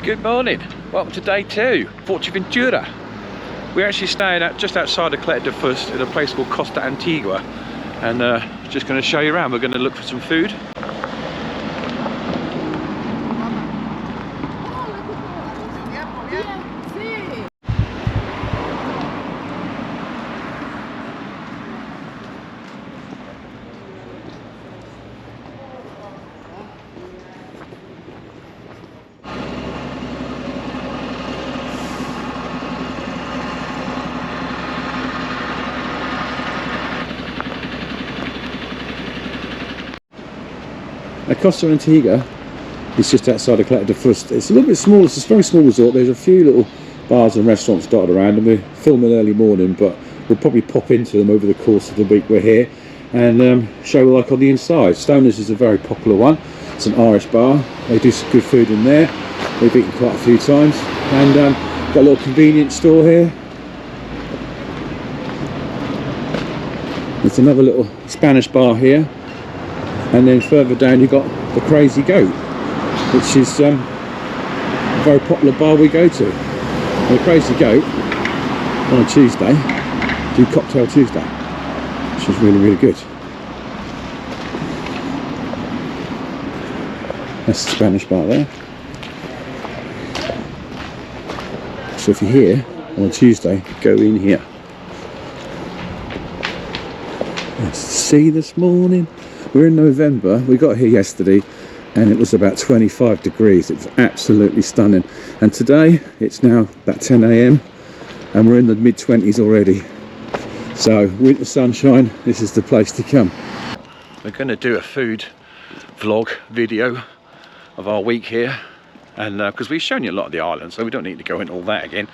Good morning, welcome to day 2, Fuerteventura. We're actually staying just outside of Caleta De Fuste at a place called Costa Antigua, and just going to show you around. We're going to look for some food. Costa Antigua is just outside of Caleta De Fuste. It's a little bit small, it's a very small resort. There's a few little bars and restaurants dotted around, and we're filming early morning, but we'll probably pop into them over the course of the week we're here and show you like on the inside. Stoners is a very popular one. It's an Irish bar. They do some good food in there. We've eaten quite a few times, and got a little convenience store here. There's another little Spanish bar here. And then further down you've got the Crazy Goat, which is a very popular bar we go to. And the Crazy Goat on a Tuesday do Cocktail Tuesday, which is really, really good. That's the Spanish bar there. So if you're here on a Tuesday, go in here. Nice to see this morning. We're in November. We got here yesterday and it was about 25 degrees. It was absolutely stunning. And today it's now about 10 AM and we're in the mid-20s already. So winter sunshine, this is the place to come. We're going to do a food vlog video of our week here, and because we've shown you a lot of the island, so we don't need to go into all that again,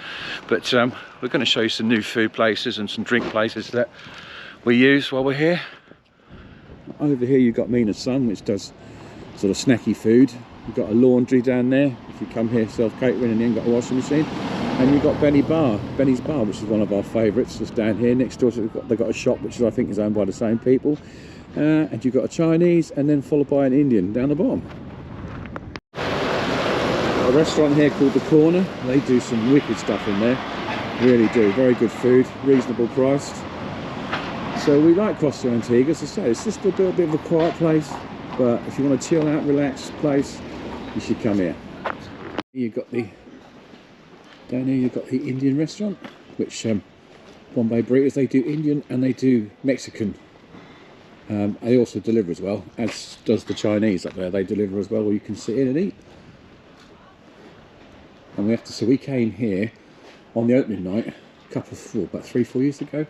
but we're going to show you some new food places and some drink places that we use while we're here. Over here you've got Mina's son, which does sort of snacky food. You've got a laundry down there if you come here self-catering, and then got a washing machine. And you've got Benny's Bar, which is one of our favourites, just down here next door. They've got a shop which I think is owned by the same people. And you've got a Chinese, and then followed by an Indian down the bottom. A restaurant here called The Corner. They do some wicked stuff in there, really do. Very good food, reasonable priced. So we like Costa Antigua. As I say, it's just a bit of a quiet place, but if you want to chill out, relax place, you should come here. You've got down here you've got the Indian restaurant, which Bombay Burritos, they do Indian and they do Mexican. They also deliver as well, as does the Chinese up there. They deliver as well, where you can sit in and eat. And so we came here on the opening night about 3-4 years ago.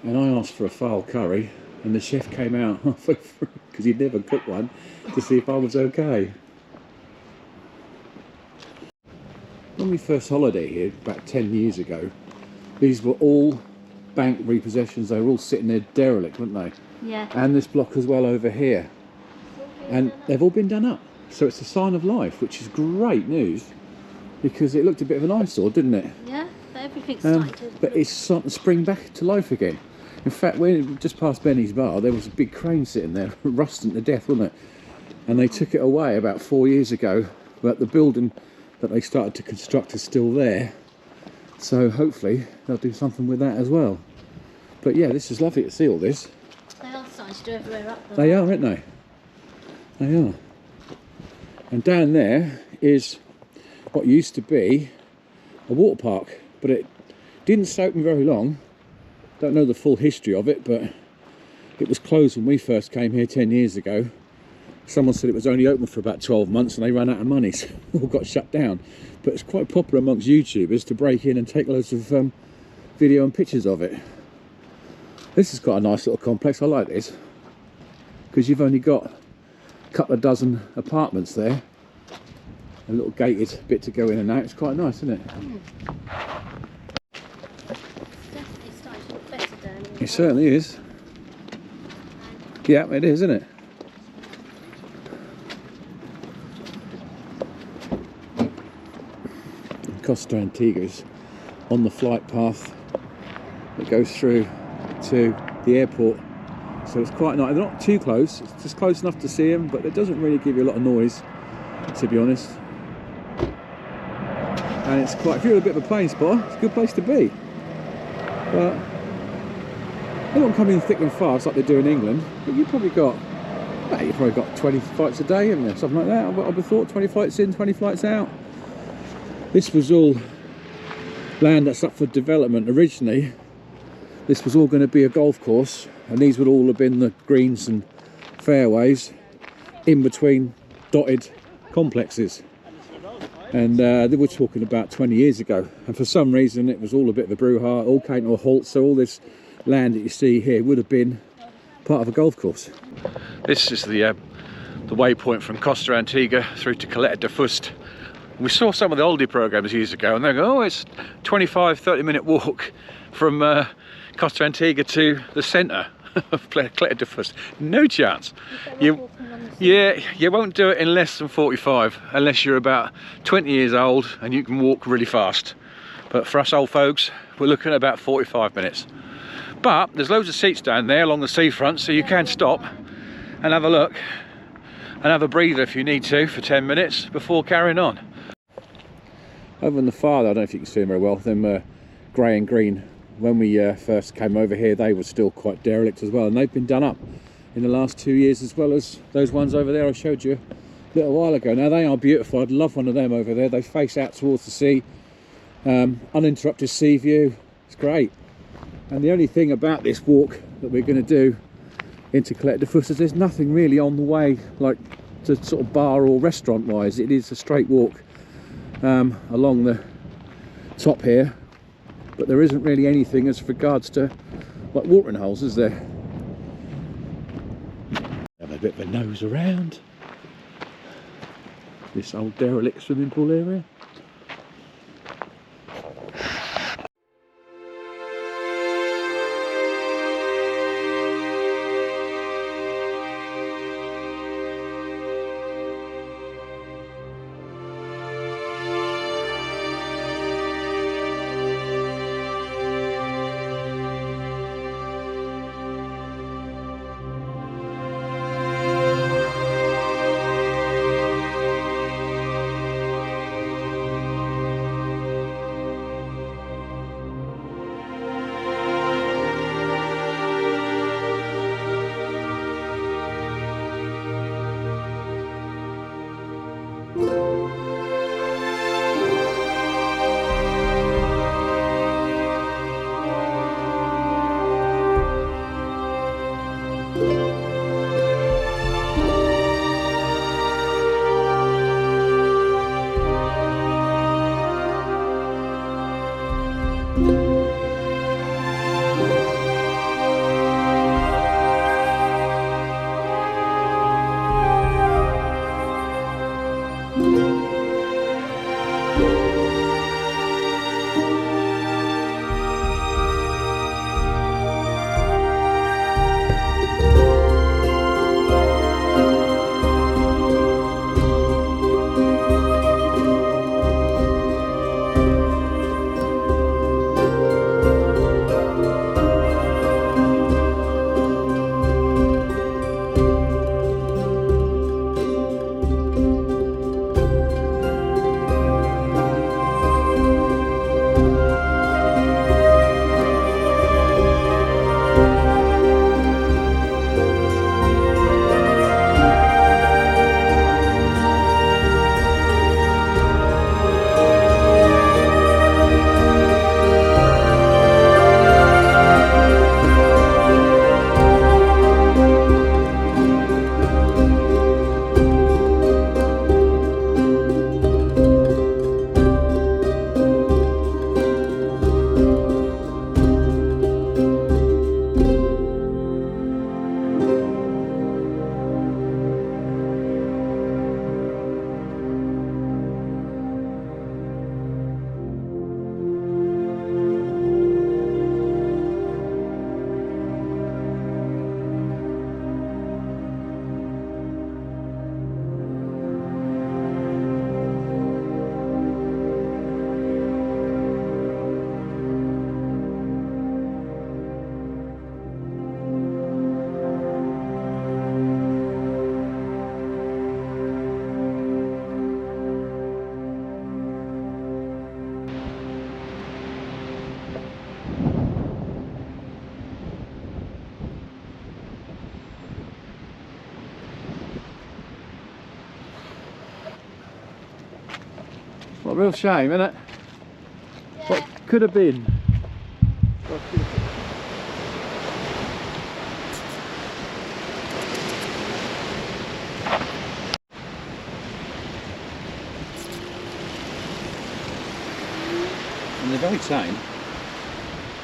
And I asked for a fowl curry, and the chef came out halfway through, because he'd never cooked one, to see if I was okay. When we first holidayed here, about 10 years ago, these were all bank repossessions. They were all sitting there derelict, weren't they? Yeah. And this block as well over here. And they've all been done up. So it's a sign of life, which is great news, because it looked a bit of an eyesore, didn't it? Yeah, but everything's starting to... But it's starting to spring back to life again. In fact, when just past Benny's Bar, there was a big crane sitting there, rusting to death, wasn't it? And they took it away about 4 years ago, but the building that they started to construct is still there. So hopefully they'll do something with that as well. But yeah, this is lovely to see all this. They are starting to do everywhere up there. They are, aren't they? They are. And down there is what used to be a water park, but it didn't stay open very long. Don't know the full history of it, but it was closed when we first came here 10 years ago. Someone said it was only open for about 12 months and they ran out of money, so it all got shut down. But it's quite popular amongst YouTubers to break in and take loads of video and pictures of it. This is quite a nice little complex. I like this, because you've only got a couple of dozen apartments there. A little gated bit to go in and out. It's quite nice, isn't it? It certainly is. Yeah, it is, isn't it? Costa Antigua is on the flight path that goes through to the airport. So it's quite nice. They're not too close. It's just close enough to see them, but it doesn't really give you a lot of noise, to be honest. and it's quite, if you're a bit of a plane spotter, it's a good place to be. But they won't come in thick and fast like they do in England, but you've probably got, well, you've probably got 20 flights a day, haven't you? Something like that. I would have thought 20 flights in, 20 flights out. This was all land that's up for development. Originally, this was all going to be a golf course, and these would all have been the greens and fairways in between dotted complexes. And they were talking about 20 years ago, and for some reason it was all a bit of a brouhaha, all came to a halt, so all this land that you see here would have been part of a golf course. This is the waypoint from Costa Antigua through to Caleta De Fuste. We saw some of the oldie programs years ago, and they go, oh, it's 25-30 minute walk from Costa Antigua to the centre of Caleta De Fuste. No chance. You won't do it in less than 45, unless you're about 20 years old and you can walk really fast. But for us old folks, we're looking at about 45 minutes. But there's loads of seats down there along the seafront, so you can stop and have a look and have a breather if you need to for 10 minutes before carrying on. Over in the far, I don't know if you can see them very well, them grey and green, when we first came over here, they were still quite derelict as well, and they've been done up in the last 2 years, as well as those ones over there I showed you a little while ago. Now they are beautiful. I'd love one of them over there. They face out towards the sea, uninterrupted sea view. It's great. And the only thing about this walk that we're going to do into Caleta De Fuste is there's nothing really on the way, like to sort of bar or restaurant wise. It is a straight walk along the top here, but there isn't really anything as regards to like watering holes, is there? Have a bit of a nose around this old derelict swimming pool area. What a real shame, isn't it? Yeah. What could have been. And they're very tame.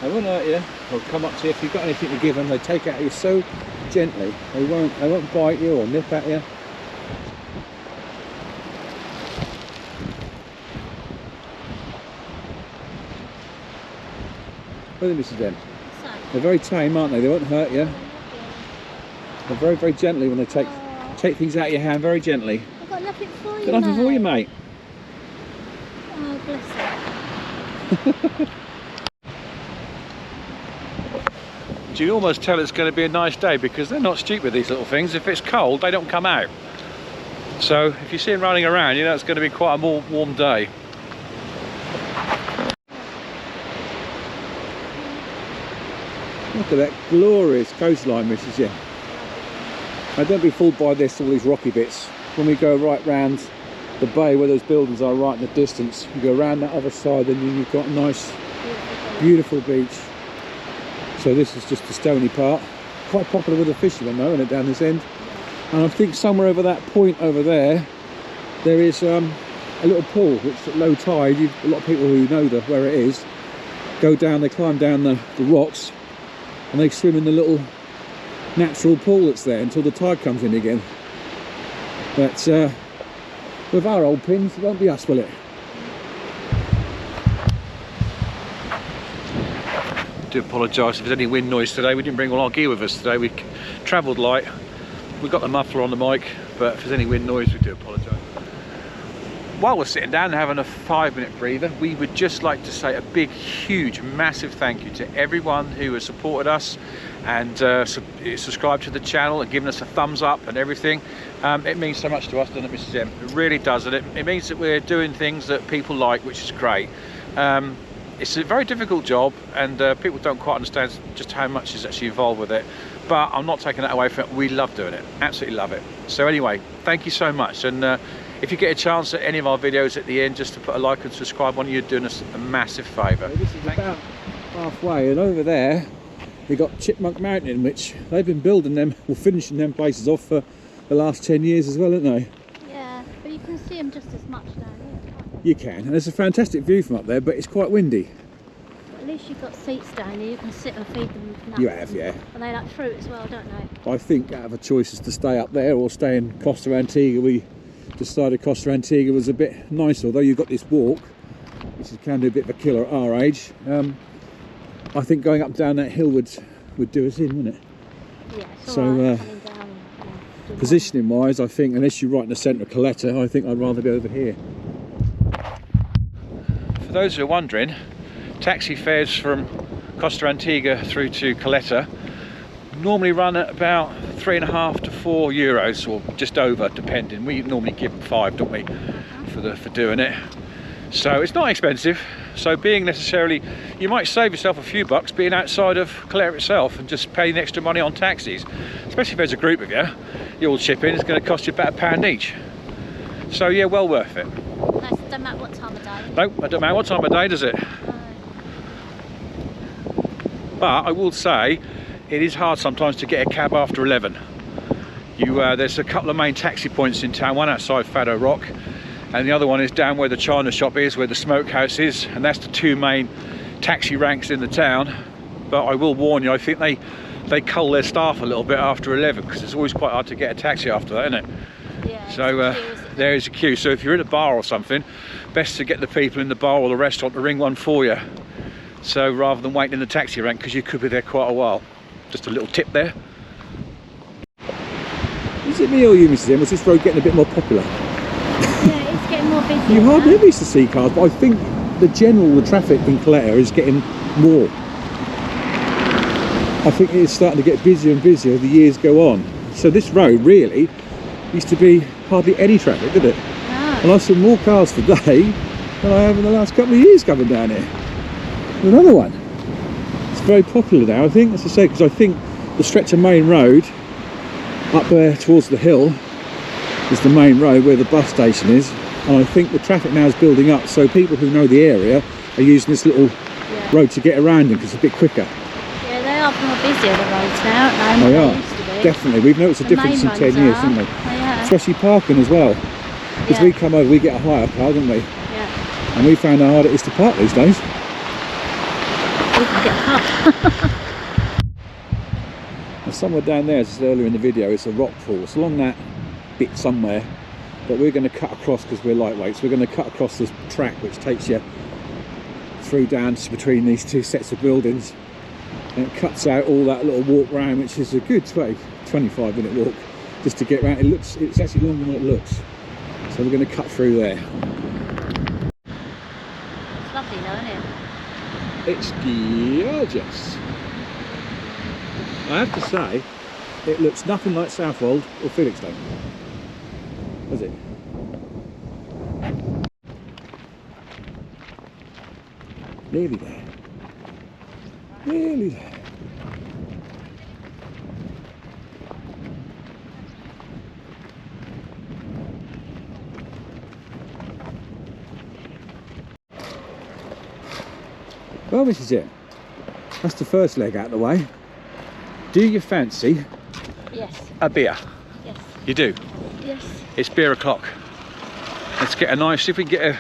They won't hurt you or come up to you if you've got anything to give them. They take it out of you so gently. They won't bite you or nip at you. What do you think, Mrs. M? So, They're very tame, aren't they? They won't hurt you. They're very, very gently when they take things out of your hand, very gently. I've got nothing for you, Got nothing for you, mate. Oh, bless her. You can almost tell it's going to be a nice day because they're not stupid, these little things. If it's cold, they don't come out. So if you see them running around, you know it's going to be quite a more warm day. Look at that glorious coastline, Mrs. Yeah. Now don't be fooled by this, all these rocky bits. When we go right round the bay where those buildings are right in the distance, you go around that other side and then you've got a nice, beautiful beach. So this is just the stony part. Quite popular with the fishermen though, isn't it, down this end? And I think somewhere over that point over there, there is a little pool, which at low tide, a lot of people who know where it is, go down, they climb down the rocks, and they swim in the little natural pool that's there until the tide comes in again. But with our old pins, it won't be us, will it? I do apologise if there's any wind noise today. We didn't bring all our gear with us today. We travelled light. We got the muffler on the mic, but if there's any wind noise, we do apologise. While we're sitting down and having a 5-minute breather, we would just like to say a big, huge, massive thank you to everyone who has supported us and subscribed to the channel and given us a thumbs up and everything. It means so much to us, doesn't it, Mrs. M? It really does, and it means that we're doing things that people like, which is great. It's a very difficult job, and people don't quite understand just how much is actually involved with it. But I'm not taking that away from it. We love doing it, absolutely love it. So anyway, thank you so much. And if you get a chance at any of our videos at the end, just to put a like and subscribe on, you're doing us a massive favour. This is about halfway, and over there we've got Chipmunk Mountain, which they've been building them, or finishing them places off for the last 10 years as well, haven't they? Yeah, but you can see them just as much down here, can't you? You can, and there's a fantastic view from up there, but it's quite windy. But at least you've got seats down here, you can sit and feed them nuts. You have, yeah. And they like fruit as well, don't they? I think out of a choice is to stay up there or stay in Costa Antigua. We decided Costa Antigua was a bit nice, although you've got this walk, which can be a bit of a killer at our age. I think going up and down that hill would do us in, wouldn't it? Yeah, it's so all right, coming down, yeah, positioning wise, I think unless you're right in the centre of Caleta, I think I'd rather be over here. For those who are wondering, taxi fares from Costa Antigua through to Caleta normally run at about €3.5 to €4, or just over, depending. We normally give them 5, don't we, for doing it. So it's not expensive. So being necessarily, you might save yourself a few bucks being outside of Caleta itself and just paying extra money on taxis. Especially if there's a group of you, you all chip in, it's going to cost you about £1 each. So yeah, well worth it. It doesn't matter what time of day. No, it doesn't matter what time of day, does it? No. But I will say, it is hard sometimes to get a cab after 11. There's a couple of main taxi points in town, one outside Fado Rock, and the other one is down where the China shop is, where the smokehouse is, and that's the two main taxi ranks in the town. But I will warn you, I think they cull their staff a little bit after 11, because it's always quite hard to get a taxi after that, isn't it? Yeah, so there is a queue. So if you're in a bar or something, best to get the people in the bar or the restaurant to ring one for you. So rather than waiting in the taxi rank, because you could be there quite a while. Just a little tip there. Is it me or you, Mrs. M? Was this road getting a bit more popular? Yeah, it's getting more busy. You hardly ever used to see cars, but I think the traffic in Caleta is getting more. I think it's starting to get busier and busier as the years go on. So this road really used to be hardly any traffic, did it? No. And I've seen more cars today than I have in the last couple of years coming down here. Another one. It's very popular now, I think, as I say, because I think the stretch of main road up there towards the hill is the main road where the bus station is. and I think the traffic now is building up, so people who know the area are using this little road to get around them because it's a bit quicker. Yeah, they are more busier, the roads now, aren't they? They are, used to be. definitely. We've noticed a The difference in main 10 ones years, are. haven't we? Yeah. Especially parking as well. Because we come over, we get a hire car, don't we? Yeah. And we found how hard it is to park these days. We can get up. And somewhere down there, as I said earlier in the video, it's a rock pool. It's along that bit somewhere that we're going to cut across because we're lightweights. We're going to cut across this track which takes you through down between these two sets of buildings, and it cuts out all that little walk round, which is a good 25-minute walk just to get around. It's actually longer than it looks, so we're going to cut through there. It's lovely though, isn't it? It's gorgeous. I have to say, it looks nothing like Southwold or Felixstowe, does it? Nearly there. Nearly there. Well, Mrs. Jim, that's the first leg out of the way. Do you fancy a beer? Yes. You do? Yes. It's beer o'clock. Let's get a nice, if we can get a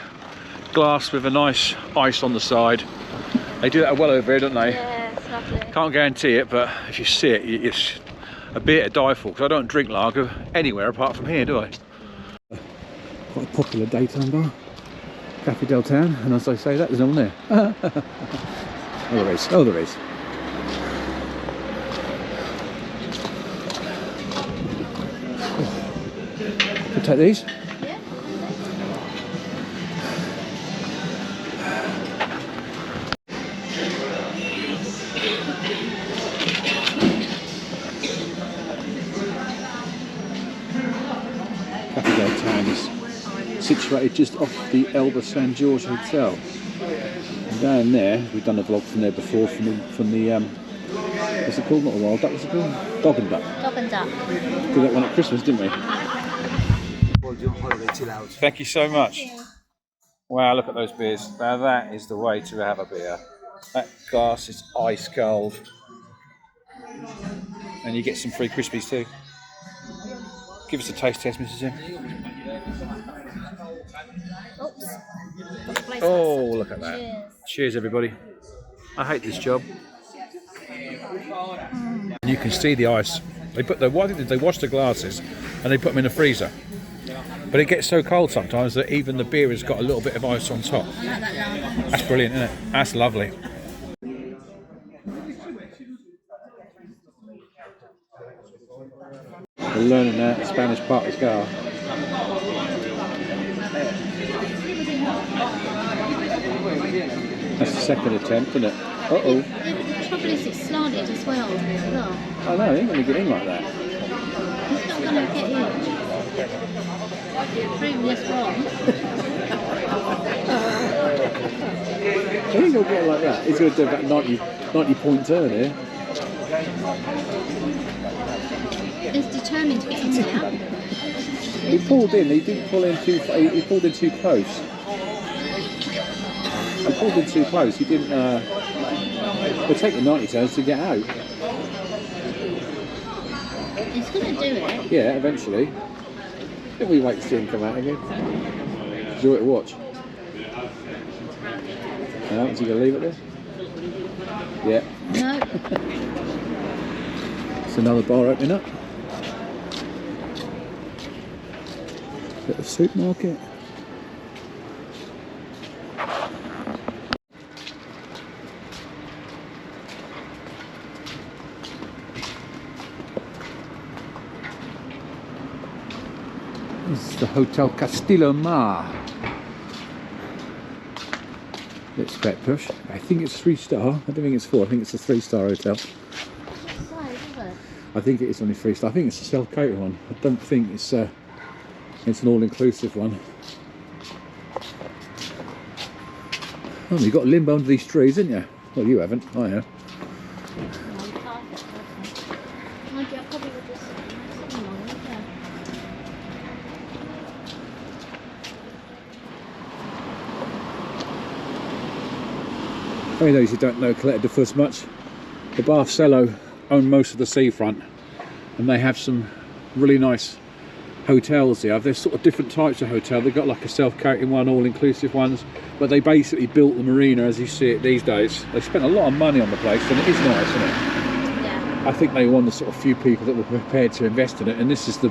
glass with a nice ice on the side. They do that well over here, don't they? Yeah, it's lovely. Can't guarantee it, but if you see it, it's a beer to die for, because I don't drink lager anywhere apart from here, do I? Quite a popular daytime bar. Cafe Del Town, and as I say that, there's no one there. Oh, there is. Oh, there is. We'll take these. Yeah. Cafe Del Town is situated just off the Elba San George Hotel. And down there, we've done a vlog from there before, from the what's it called? Not a wild duck, what's it called? Dog and Duck. Dog and duck. Did that one at Christmas, didn't we? Thank you so much. Wow, look at those beers. Now that is the way to have a beer. That glass is ice cold. And you get some free Crispies too. Give us a taste test, Mrs. Jim. Oops. Oh, look at that. Cheers. Cheers, everybody. I hate this job. And you can see the ice. They wash the glasses and they put them in the freezer. But it gets so cold sometimes that even the beer has got a little bit of ice on top. That's brilliant, isn't it? That's lovely. We're learning that Spanish part is car. That's the second attempt, isn't it? Uh-oh. The trouble is it's slanted as well. Look. Oh no, he ain't going to get in like that. He's not going to get in. Proving this wrong. He ain't going to get it like that. He's going to do about 90-point turn here. He's determined to get in there. He pulled in, he didn't pull in too far, he pulled in too close. He pulled in too close, he didn't, we'll take the 90 turns to get out. He's going to do it. Yeah, eventually. Then we wait to see him come out again. Enjoy it to watch. Now, is he going to leave it there? Yeah. No. It's another bar opening up. At the supermarket. This is the Hotel Castillo Mar. Let's get push. I think it's 3-star. I don't think it's 4. I think it's a 3-star hotel. I think it is only 3-star. I think it's a self-catered one. I don't think it's an all-inclusive one. Oh, you've got a limbo under these trees, haven't you? Well, you haven't. I have. For those who don't know Caleta De Fuste much, the Barcelo own most of the seafront, and they have some really nice hotels here. There's sort of different types of hotel. They've got like a self-catering one, all-inclusive ones, but they basically built the marina as you see it these days. They spent a lot of money on the place, and it is nice, isn't it? Yeah. I think they were one of the sort of few people that were prepared to invest in it, and this is the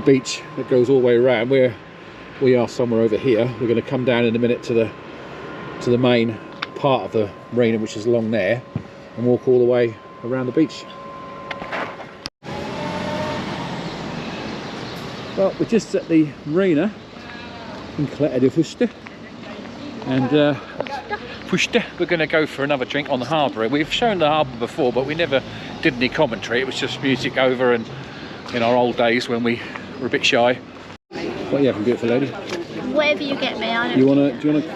beach that goes all the way around. We are somewhere over here. We're going to come down in a minute to the main part of the marina, which is along there, and walk all the way around the beach. Well, we're just at the marina in Caleta De Fuste, and we're going to go for another drink on the harbour. We've shown the harbour before, but we never did any commentary. It was just music over, and in our old days when we were a bit shy. What are you having, beautiful lady? Whatever you get me, I don't. Do you want a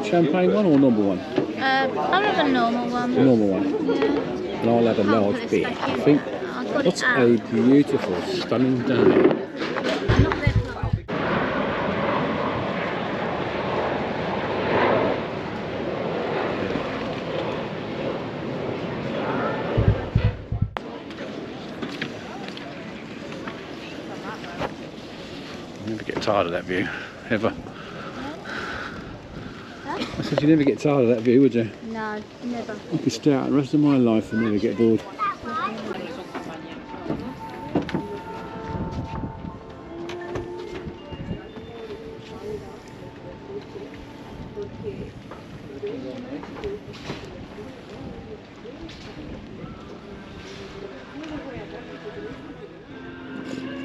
champagne one or a normal one? I'll have a normal one. A normal one. Yeah. And I'll have a large beer. I think. What a beautiful, stunning day. Never get tired of that view, ever. Huh? I said you never get tired of that view, would you? No, never. I could stay out the rest of my life and never get bored.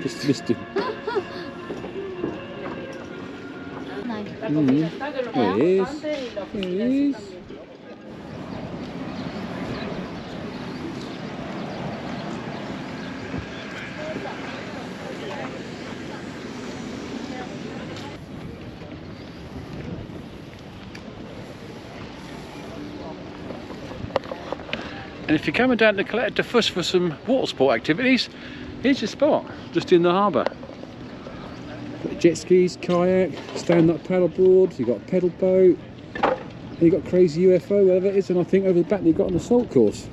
Just missed him. No. There he is. There he is. And if you're coming down to Caleta De Fuste for some water sport activities, here's your spot, just in the harbour. Jet skis, kayak, stand-up paddle board, you've got a pedal boat, and you've got crazy UFO, whatever it is, and I think over the back you've got an assault course.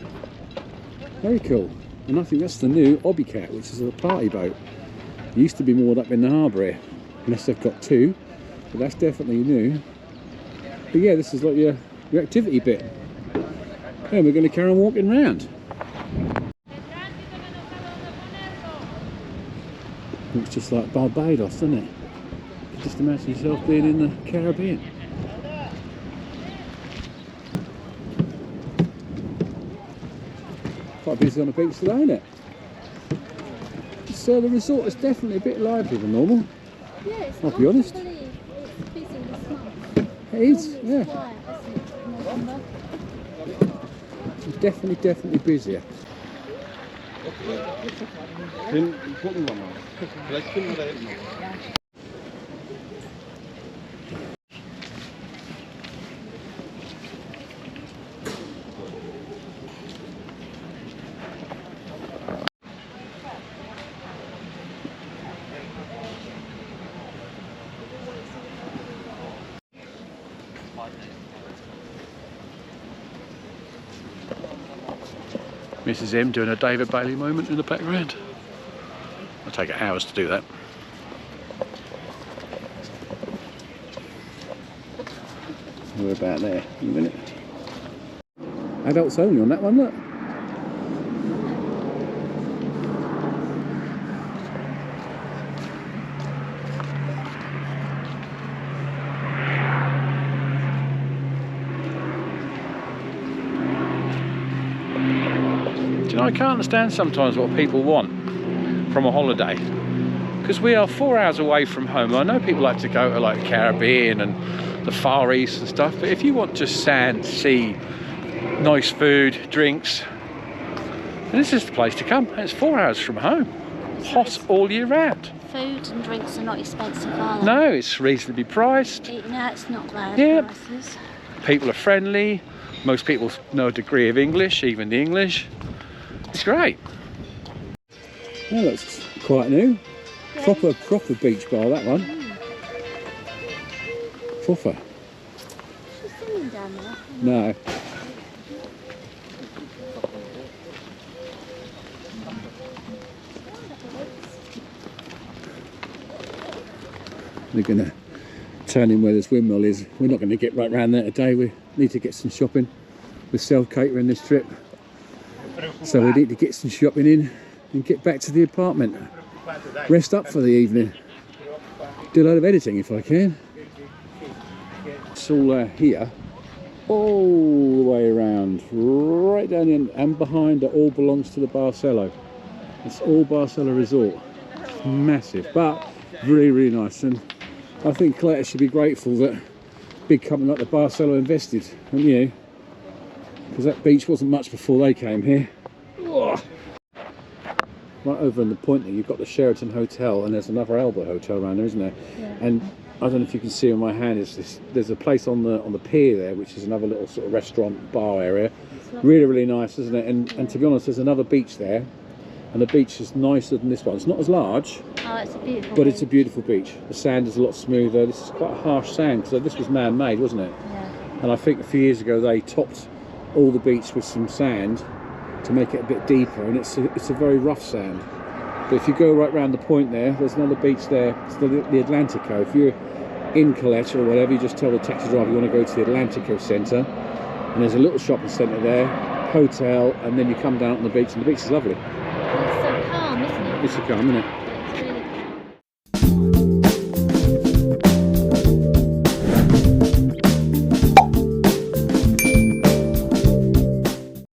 Very cool. And I think that's the new Obbycat, which is a party boat. It used to be moored up in the harbour here, unless they've got two, but that's definitely new. But yeah, this is like your activity bit. And we're going to carry on walking around. Looks just like Barbados, doesn't it? Just imagine yourself being in the Caribbean. Quite busy on the beach today, isn't it? So the resort is definitely a bit livelier than normal. Yeah, it's I'll be honest. It's busy this month. It is, yeah. Quiet, isn't it? November. It's definitely busier. Mrs. M doing a David Bailey moment in the background. It'll take hours to do that. We're about there in a minute. Adults only on that one, look. I can't understand sometimes what people want from a holiday, because we are 4 hours away from home. I know people like to go to like Caribbean and the Far East and stuff, but if you want just sand, sea, nice food, drinks, this is the place to come. It's 4 hours from home, hot all year round. Food and drinks are not expensive, are they? No, it's reasonably priced. No, it's not bad. Yeah. Prices. People are friendly. Most people know a degree of English, even the English. It's great. That looks quite new. Yeah. Proper beach bar, that one. Proper. She's singing down there. No. We're going to turn in where this windmill is. We're not going to get right round there today. We need to get some shopping. We're self-catering this trip, so we need to get some shopping in and get back to the apartment. Rest up for the evening. Do a load of editing if I can. It's all here, all the way around, right down in and behind. It all belongs to the Barcelo. It's all Barcelo Resort. It's massive, but really, really nice. And I think Caleta should be grateful that a big company like the Barcelo invested, and you, because that beach wasn't much before they came here. Ugh. Right over in the point there, you've got the Sheraton Hotel, and there's another Alba hotel around there, isn't there? Yeah. And I don't know if you can see on my hand, there's a place on the pier there, which is another little sort of restaurant bar area. Really, really nice, isn't it? And to be honest, there's another beach there, and the beach is nicer than this one. It's not as large, Oh, it's a beautiful but beach. it's a beautiful beach. The sand is a lot smoother. This is quite a harsh sand, so this was man-made, wasn't it? Yeah. And I think a few years ago they topped all the beach with some sand to make it a bit deeper, and it's a very rough sand. But if you go right round the point there, there's another beach there. It's the Atlantico. If you're in Caleta or whatever, you just tell the taxi driver you want to go to the Atlantico Centre, and there's a little shopping centre there, hotel, and then you come down on the beach, and the beach is lovely. It's so calm, isn't it? It's so calm, isn't it? It's really